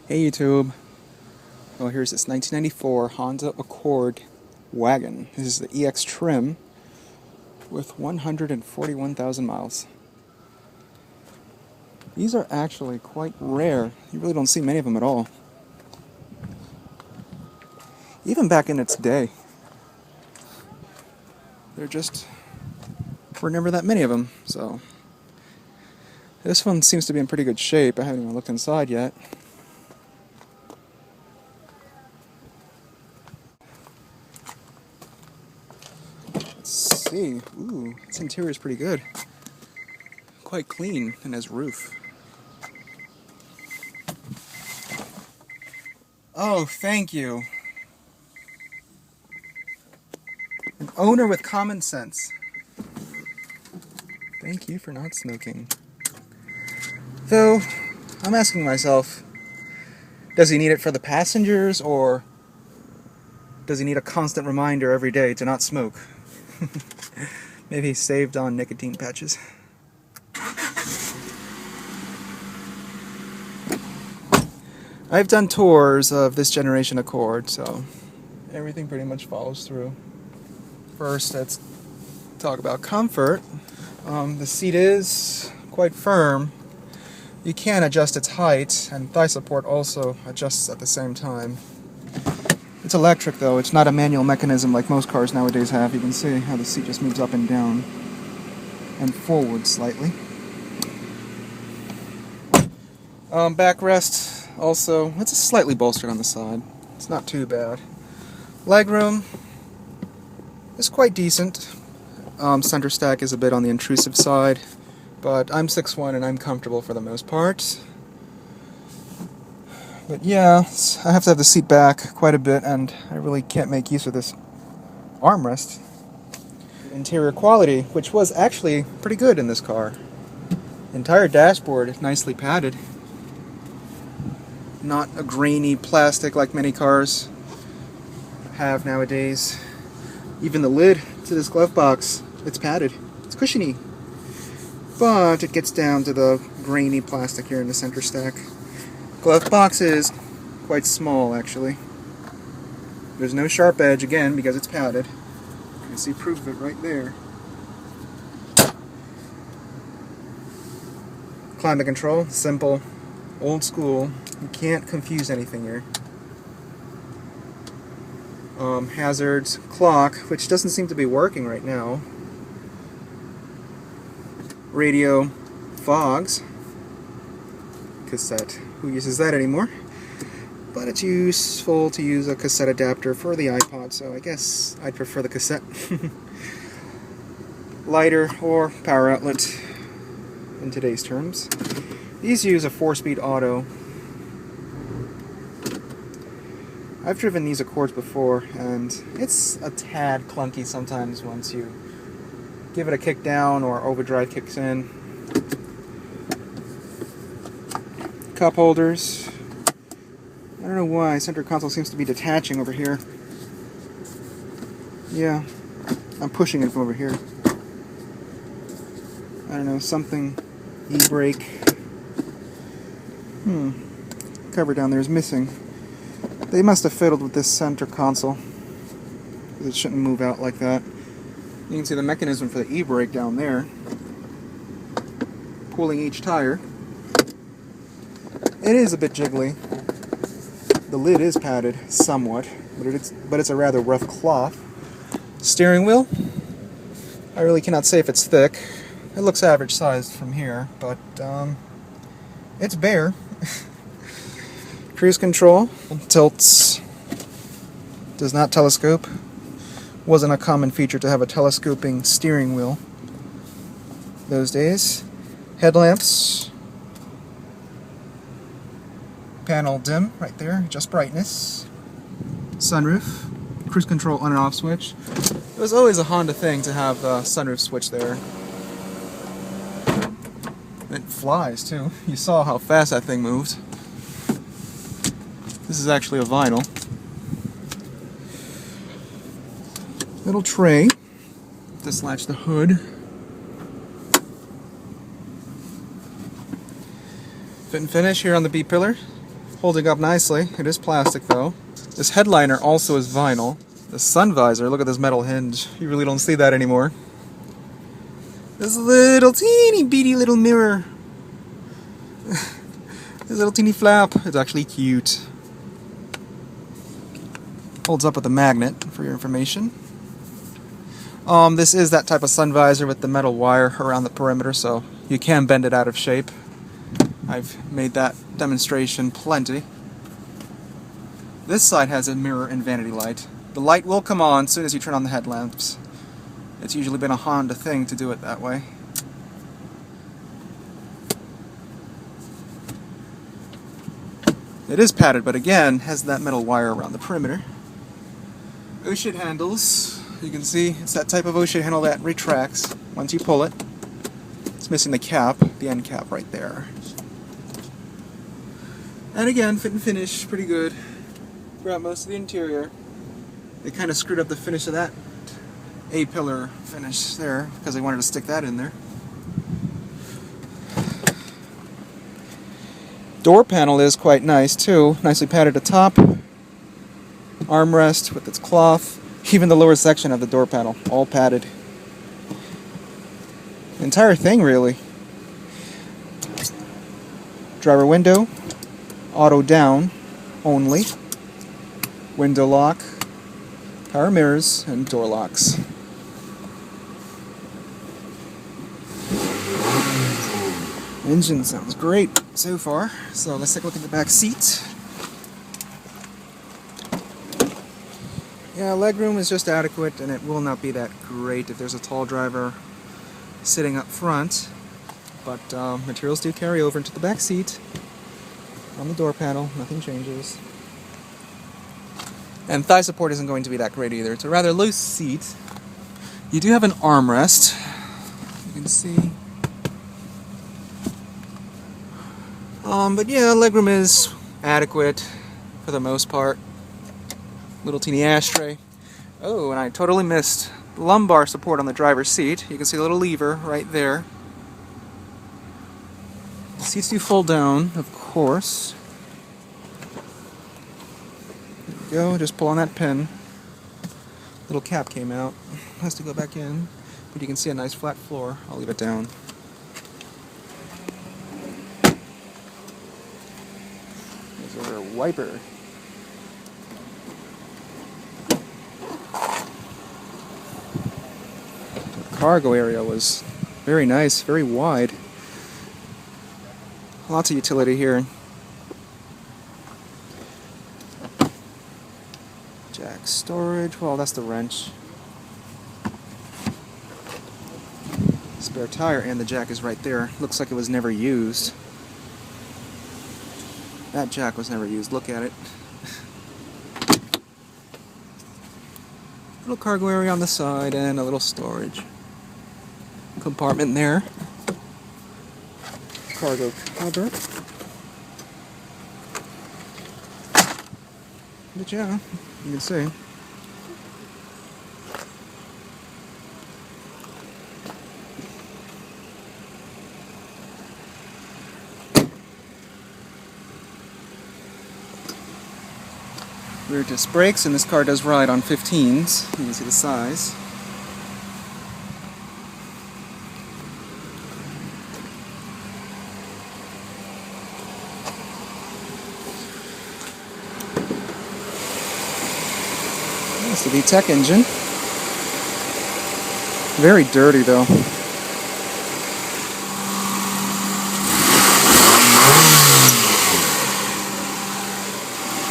Hey YouTube. Well, here's this 1994 Honda Accord Wagon. This is the EX trim with 141,000 miles. These are actually quite rare. You really don't see many of them at all. Even back in its day. There were never that many of them, so. This one seems to be in pretty good shape. I haven't even looked inside yet. Let's see. Ooh, this interior is pretty good. Quite clean and has roof. Oh, thank you. An owner with common sense. Thank you for not smoking. Though, I'm asking myself, does he need it for the passengers, or does he need a constant reminder every day to not smoke? Maybe he's saved on nicotine patches. I've done tours of this generation Accord, so everything pretty much follows through. First, let's talk about comfort. The seat is quite firm. You can adjust its height, and thigh support also adjusts at the same time. It's electric though, it's not a manual mechanism like most cars nowadays have. You can see how the seat just moves up and down and forward slightly. Backrest also, it's slightly bolstered on the side. It's not too bad. Legroom is quite decent. Center stack is a bit on the intrusive side, but I'm 6'1" and I'm comfortable for the most part. But yeah, I have to have the seat back quite a bit, and I really can't make use of this armrest. Interior quality, which was actually pretty good in this car. Entire dashboard is nicely padded. Not a grainy plastic like many cars have nowadays. Even the lid to this glove box, it's padded. It's cushiony. But it gets down to the grainy plastic here in the center stack. Glove box is quite small, actually. There's no sharp edge, again, because it's padded. You can see proof of it right there. Climate control, simple, old school. You can't confuse anything here. Hazards, clock, which doesn't seem to be working right now. Radio, fogs, cassette. Who uses that anymore? But it's useful to use a cassette adapter for the iPod, so I guess I'd prefer the cassette. Lighter or power outlet in today's terms. These use a 4-speed auto. I've driven these Accords before, and it's a tad clunky sometimes once you give it a kick down or overdrive kicks in. Cup holders. I don't know why, center console seems to be detaching over here. Yeah, I'm pushing it from over here. I don't know, something, e-brake. Cover down there is missing. They must have fiddled with this center console, because it shouldn't move out like that. You can see the mechanism for the e-brake down there, pulling each tire. It is a bit jiggly. The lid is padded somewhat, but it's a rather rough cloth. Steering wheel, I really cannot say if it's thick. It looks average sized from here, but it's bare. Cruise control, tilts, does not telescope. Wasn't a common feature to have a telescoping steering wheel those days. Headlamps, panel dim right there, just brightness. Sunroof, cruise control on and off switch. It was always a Honda thing to have the sunroof switch there. It flies too. You saw how fast that thing moved. This is actually a vinyl. Little tray. Dislatch the hood. Fit and finish here on the B pillar. Holding up nicely. It is plastic though. This headliner also is vinyl. The sun visor, look at this metal hinge. You really don't see that anymore. This little teeny beady little mirror. This little teeny flap. It's actually cute. Holds up with a magnet for your information. This is that type of sun visor with the metal wire around the perimeter, so you can bend it out of shape. I've made that demonstration plenty. This side has a mirror and vanity light. The light will come on as soon as you turn on the headlamps. It's usually been a Honda thing to do it that way. It is padded, but again, has that metal wire around the perimeter. O-shade handles. You can see it's that type of O-shade handle that retracts once you pull it. It's missing the cap, the end cap right there. And again, fit and finish, pretty good. Throughout most of the interior. They kind of screwed up the finish of that A-pillar finish there because they wanted to stick that in there. Door panel is quite nice too, nicely padded at the top. Armrest with its cloth. Even the lower section of the door panel, all padded. The entire thing really. Driver window, auto down only. Window lock, power mirrors, and door locks. Engine sounds great so far. So let's take a look at the back seat. Yeah, legroom is just adequate, and it will not be that great if there's a tall driver sitting up front. But materials do carry over into the back seat. On the door panel, nothing changes. And thigh support isn't going to be that great either. It's a rather loose seat. You do have an armrest. You can see. But yeah, legroom is adequate for the most part. Little teeny ashtray. Oh, and I totally missed lumbar support on the driver's seat. You can see a little lever right there. The seats do fold down, of course. There we go, just pull on that pin. Little cap came out. Has to go back in. But you can see a nice flat floor. I'll leave it down. There's a wiper. Cargo area was very nice, very wide. Lots of utility here. Jack storage, well, that's the wrench. Spare tire, and the jack is right there. Looks like it was never used. That jack was never used, look at it. Little cargo area on the side and a little storage compartment there. Cargo cover. But yeah, you can see. Rear disc brakes, and this car does ride on 15s. You can see the size. That's the VTEC engine. Very dirty though.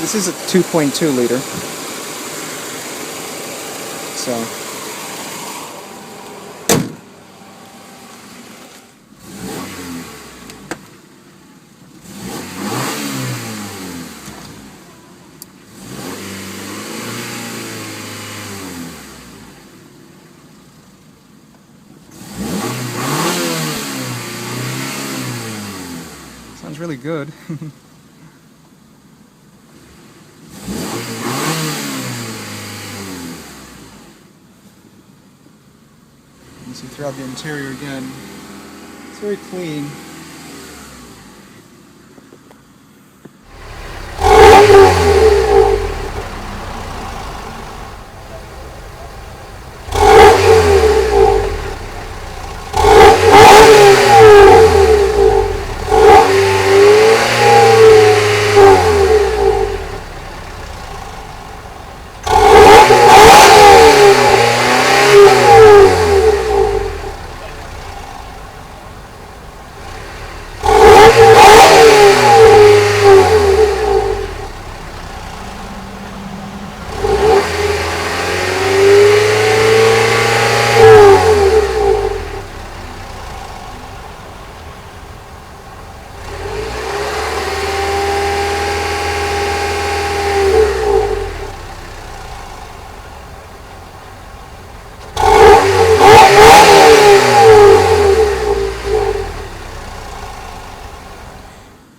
This is a 2.2 liter. So. Sounds really good. You see throughout the interior again, it's very clean.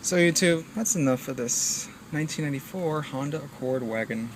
So YouTube, that's enough for this 1994 Honda Accord wagon.